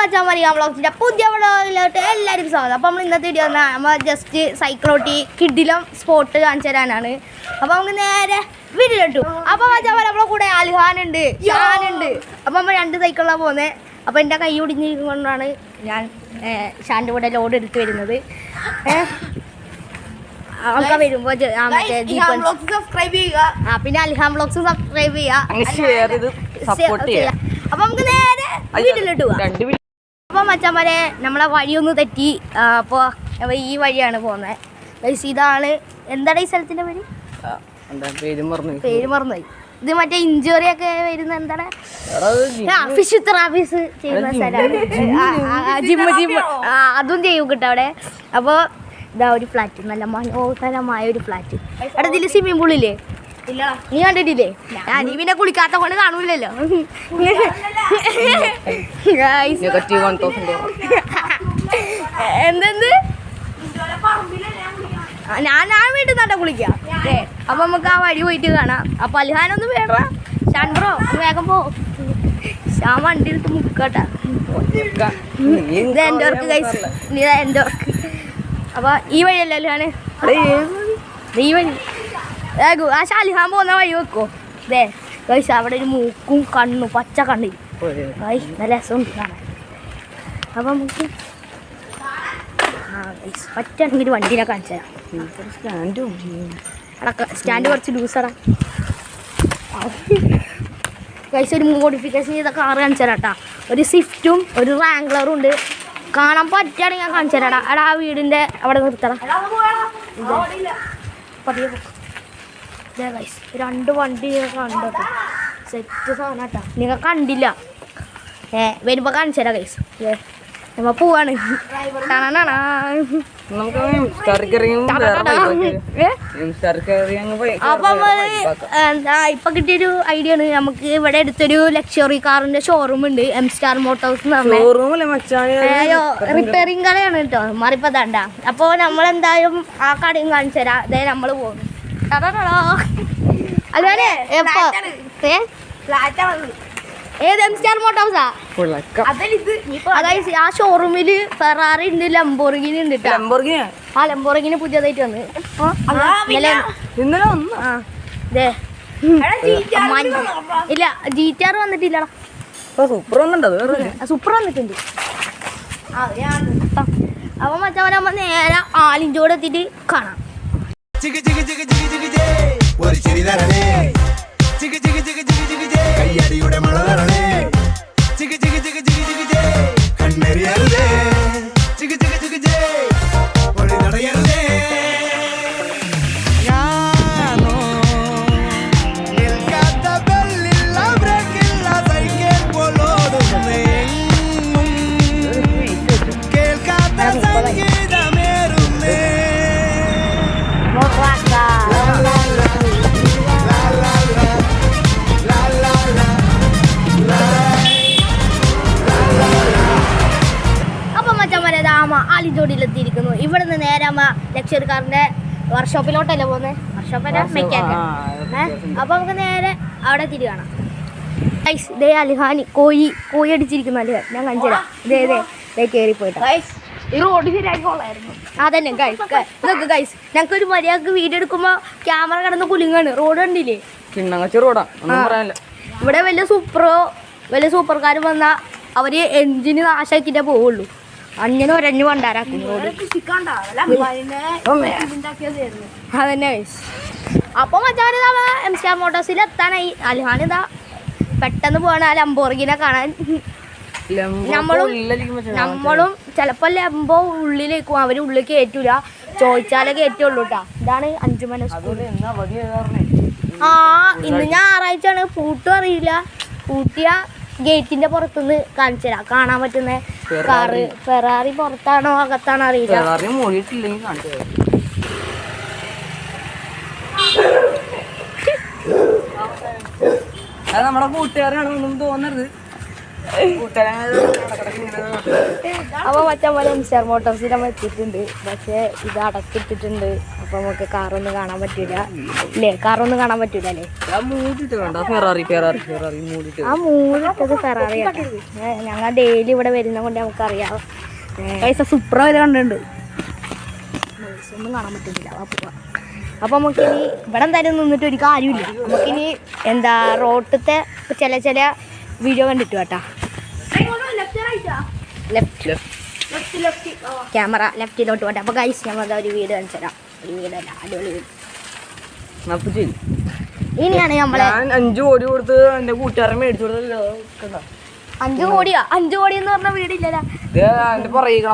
മച്ചാൻ വ്ളോഗ്സിന്റെ പുതിയ വ്ളോഗിലോട്ട് എല്ലാവർക്കും സ്വാഗതം. അപ്പോൾ നമ്മൾ ഇന്നത്തെ വീഡിയോ വന്നാൽ നമ്മൾ ജസ്റ്റ് സൈക്ലോട്ടി കിഡിലും സ്പോട്ട് കാണിച്ചു തരാനാണ്. അപ്പോൾ നമുക്ക് നേരെ വീട്ടിലിട്ടു. അപ്പോൾ മച്ചാൻ നമ്മളെ കൂടെ അൽഹാനുണ്ട്, ഷാനുണ്ട്. അപ്പോൾ നമ്മൾ 2 സൈക്കിളിലാണ് പോകുന്നത്. അപ്പോൾ എൻ്റെ കൈ ഒടിഞ്ഞിരിക്കൊണ്ടാണ് ഞാൻ ഷാൻ്റെ കൂടെ ലോഡ് എടുത്ത് വരുന്നത്. ആൾക്കാർ വരുമ്പോൾ സബ്സ്ക്രൈബ് ചെയ്യുക, പിന്നെ അൽഹാൻ വ്ളോഗ്സ് സബ്സ്ക്രൈബ് ചെയ്യുക. അപ്പോൾ നമുക്ക് നേരെ വീട്ടിലിട്ടു. അപ്പോൾ മച്ചാന്മാരെ നമ്മളെ വഴിയൊന്ന് തെറ്റി. അപ്പോൾ ഈ വഴിയാണ് പോകുന്നത്. ഇതാണ് എന്താണ് ഈ സ്ഥലത്തിൻ്റെ പേര് മറന്നുപോയി. ഇത് മറ്റേ ഇഞ്ചുറി ഒക്കെ വരുന്ന എന്താണ് ഫിഷ് തെറാപ്പീസ് ചെയ്യുന്ന സ്ഥലമാണ്. ജിമ്മ് അതും ചെയ്യും കിട്ടും അവിടെ. അപ്പോൾ ഇതാ ഒരു ഫ്ലാറ്റ്, നല്ല മനോഹരമായ ഒരു ഫ്ലാറ്റ്. അവിടെ ഇതിൽ സ്വിമ്മിംഗ് പൂളില്ലേ? നീ കണ്ടിട്ടില്ലേ? നീ പിന്നെ കുളിക്കാത്ത കൊണ്ട് കാണൂലല്ലോ. എന്തെന്ത് ഞാൻ വീട്ടിൽ നിന്നാ കുളിക്കാം. അപ്പൊ നമുക്ക് ആ വഴി പോയിട്ട് കാണാം. അപ്പൊ അൽഹാനൊന്നും വേണ്ട, ഷാൻബ്രോ വേഗം പോ. ഷാൻ വണ്ടി എടുത്ത് മുക്കട്ടാ. ഇത് എൻ്റെ വർക്ക് ഗൈസ്, ഇതാ എൻ്റെ വർക്ക്. അപ്പൊ ഈ വഴിയല്ലേ അൽഹാന്? ഈ വഴി ആ ഷാലിഹാൻ പോകുന്ന വഴി വെക്കോ. ദേ ഗൈസ്, അവിടെ ഒരു മൂക്കും കണ്ണും പച്ച കണ്ണിൽ നല്ല രസമുണ്ട് കാണാൻ. അപ്പം നമുക്ക് പറ്റാണെങ്കിൽ വണ്ടീനെ കാണിച്ചു തരാം. സ്റ്റാൻഡ് കുറച്ച് ലൂസറാ ഗൈസ്. ഒരു മോഡിഫിക്കേഷൻ ചെയ്ത കാറ് കാണിച്ചു തരാം കേട്ടാ. ഒരു സ്വിഫ്റ്റും ഒരു റാംഗ്ലറും ഉണ്ട്. കാണാൻ പറ്റുകയാണെങ്കിൽ ഞാൻ കാണിച്ചു തരാടാ. അവിടെ ആ വീടിൻ്റെ അവിടെ നിർത്തണം. പതിയെ 2 വണ്ടി കണ്ടോ, സെറ്റ് സാധനം കേട്ടോ. നിങ്ങൾ കണ്ടില്ല, വരുമ്പോൾ കാണിച്ചു തരാം ഗൈസ്. നമ്മ പോവാണ്. അപ്പൊ ഇപ്പൊ കിട്ടിയൊരു ഐഡിയ ആണ്. നമുക്ക് ഇവിടെ അടുത്തൊരു ലക്ഷറി കാറിന്റെ ഷോറൂം ഉണ്ട്, എം സ്റ്റാർ മോട്ടോഴ്സ്. റിപ്പയറിങ് കടയാണ് കേട്ടോ, മാറിപ്പതാണ്ട. അപ്പൊ നമ്മളെന്തായാലും ആ കടയും കാണിച്ചു തരാം. അതേ നമ്മള് പോകുന്നു. അതെ എപ്പോ ഏത് എം സ്റ്റാർ മോട്ടോഴ്സാ? അതായത് ആ ഷോറൂമില് ഫെറാറി ഉണ്ട്, ലംബോർഗിനി ഉണ്ട് കേട്ടോ. ആ ലംബോർഗിനി പുതിയതായിട്ട് വന്ന് ഇല്ല, GTR വന്നിട്ടില്ല. സൂപ്പർ വന്നിട്ടുണ്ട്. അപ്പൊ മറ്റവരമ്മ നേരെ ആലിഞ്ചോട് എത്തിയിട്ട് കാണാം. കയ്യടിയുടെ മഴ തരണേ, കണ്ണെറിയരുതേ, പൊടി തടയരുതേ. ഞാനോ നിൽക്കാത്ത ബെല്ലില്ല, ബ്രേക്കില്ല, സൈക്കിൾ പോലോടുന്നേ, കേൾക്കാത്ത സംഗീതമേറുന്നേ. ആലിഞ്ചോടിയിലെത്തിയിരിക്കുന്നു. ഇവിടെ നിന്ന് നേരെ അമ്മ ലക്ഷറി കാറിന്റെ വർക്ക്ഷോപ്പിലോട്ടല്ലേ പോകുന്നത്. വർക്ക്ഷോപ്പല്ല, മെക്കാനിക്. അപ്പൊ നമുക്ക് നേരെ അവിടെ തിരി കാണാം. ഇതേ അൽഹാനി കോഴി അടിച്ചിരിക്കുന്നു. അൽഹാൻ ഞാൻ കാണിച്ചുതരാം. ഇതേ കയറി പോയിട്ട് ഈ റോഡ് ശരിയാക്കിക്കോളായിരുന്നു. അതന്നെ ഗൈസ്, ഇതൊക്കെ ഗൈസ് ഞങ്ങൾക്ക് ഒരു മര്യാദക്ക് വീഡിയോ എടുക്കുമ്പോ ക്യാമറ കിടന്ന് കുലുങ്ങാണ്. റോഡ് കണ്ടില്ലേ? ഇവിടെ വലിയ സൂപ്പർക്കാർ വന്നാൽ അവര് എഞ്ചിന് നാശാക്കിട്ടേ പോവുള്ളൂ. അങ്ങനെ ഒരഞ്ഞു കൊണ്ടാരാക്കും റോഡ്. അതന്നെ ഗൈസ്. അപ്പൊ മച്ചാന് എം സ്റ്റാർ മോട്ടോഴ്സിൽ എത്താനായി. അൽഹാനിതാ പെട്ടെന്ന് പോവാണ് ആ ലംബോർഗിനെ കാണാൻ. നമ്മളും ചിലപ്പോ ലംബോ ഉള്ളിലേക്കും, അവര് ഉള്ളിൽ കയറ്റൂല, ചോദിച്ചാലേ കയറ്റുള്ളൂ കേട്ടാ. ഇതാണ് അഞ്ചുമന സ്കൂൾ. ഇന്ന് ഞായറാഴ്ചയാണ്, പൂട്ടും അറിയില്ല. പൂട്ടിയ ഗേറ്റിന്റെ പുറത്തുനിന്ന് കാണിച്ചു തരാം. കാണാൻ പറ്റുന്ന കാറ് ഫെറാറി പുറത്താണോ അകത്താണോ അറിയില്ല. നമ്മുടെ കൂട്ടുകാരാണ് ഒന്നും തോന്നരുത്. അപ്പൊ മറ്റേ എം സ്റ്റാർ മോട്ടോഴ്സിൽ നമ്മൾ എത്തിയിട്ടുണ്ട്. പക്ഷെ ഇത് അടച്ചിട്ടിട്ടുണ്ട്. അപ്പൊ നമുക്ക് കാറൊന്നും കാണാൻ പറ്റൂല അല്ലേ? കാറൊന്നും കാണാൻ പറ്റൂല അല്ലേ? ആ മൂടിട്ടത് ഫെറാറി ഞങ്ങൾ ഡെയിലി ഇവിടെ വരുന്ന കൊണ്ട് നമുക്കറിയാം. പൈസ സൂപ്പർ വരെ കണ്ടിട്ടുണ്ട്. ഒന്നും കാണാൻ പറ്റുന്നില്ല. അപ്പൊ നമുക്കിനി ഇവിടെ എന്തായാലും നിന്നിട്ട് ഒരു കാര്യമില്ല. നമുക്കിനി എന്താ റോട്ടിലത്തെ ചില വീഡിയോ കണ്ടിട്ട് കേട്ടാ. ക്യാമറ ലെഫ്റ്റിലോട്ട് പോട്ടെ. അപ്പൊ ഗൈസ് നമ്മൾ ഒരു വീട് കാണിച്ചു തരാം. ഒരു വീടല്ല, അടിപൊളി വീട്. ഇനിയാണ് നമ്മളെ 5 കോടി കൊടുത്ത് എന്റെ കൂട്ടുകാരൻ മേടിച്ചു കൊടുത്തല്ലോ. 5 കോടിയാ? 5 കോടി എന്ന് പറഞ്ഞ വീടില്ലല്ലോ.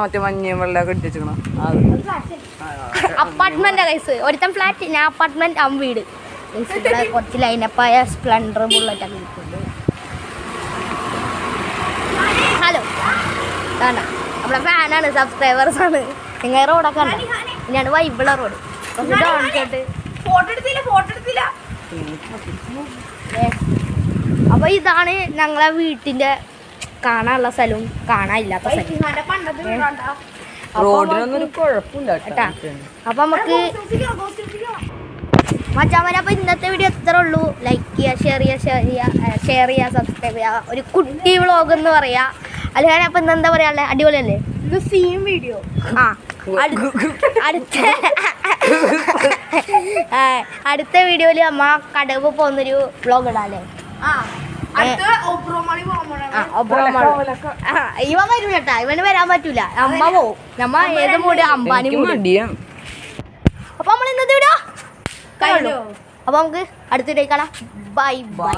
മറ്റേ മഞ്ഞയും വെള്ളമൊക്കെ ഇട്ടിച്ചേക്കണം. Apartment guys. ഒരുത്തൻ ഫ്ലാറ്റ്, ഞാൻ അപ്പാർട്ട്മെന്റ്, അവൻ വീട്. കുറച്ച് ലൈനപ്പായ സ്പ്ലെൻഡർ ബുള്ളറ്റ് ഒക്കെ ഇരിക്കുന്നുണ്ട്. ഹലോ, വേണ്ട നമ്മളെ ഫാനാണ്, സബ്സ്ക്രൈബേഴ്സ് ആണ്. നിങ്ങൾ റോഡൊക്കെ ഉണ്ട്. ഇനിയാണ് വൈബിള റോഡ്. അപ്പൊ ഇതാണ് ഞങ്ങളെ വീട്ടിന്റെ കാണാനുള്ള സ്ഥലവും കാണാനില്ലാത്ത സ്ഥലം. റോഡിനൊന്നും കുഴപ്പമില്ല. അപ്പൊ നമുക്ക് മച്ചാമല. അപ്പൊ ഇന്നത്തെ വീഡിയോ എത്ര ഉള്ളൂ. ലൈക്ക് ചെയ്യുക, ഷെയർ ചെയ്യുക, സബ്സ്ക്രൈബ് ചെയ്യുക. ഒരു കുട്ടി വ്ളോഗ് എന്ന് പറയാ. അല്ലെങ്കിൽ അപ്പൊ ഇന്നെന്താ പറയാ, അടിപൊളിയല്ലേ ഇത്? Same video. അടുത്ത വീഡിയോയില് അമ്മ കടവ് പോകുന്നൊരു വ്ളോഗ് ഇടാല്ലേ? ഇവൻ വരും കേട്ടാ. ഇവന് വരാൻ പറ്റൂല. അമ്മ പോവും. നമ്മ ഏത് മൂടി അമ്പാനി മൂടി. അപ്പൊ നമ്മൾ ഇന്നത്തെ വീഡിയോ കഴിഞ്ഞു. അപ്പൊ നമുക്ക് അടുത്ത വീഡിയോ കാണാം. Bye bye.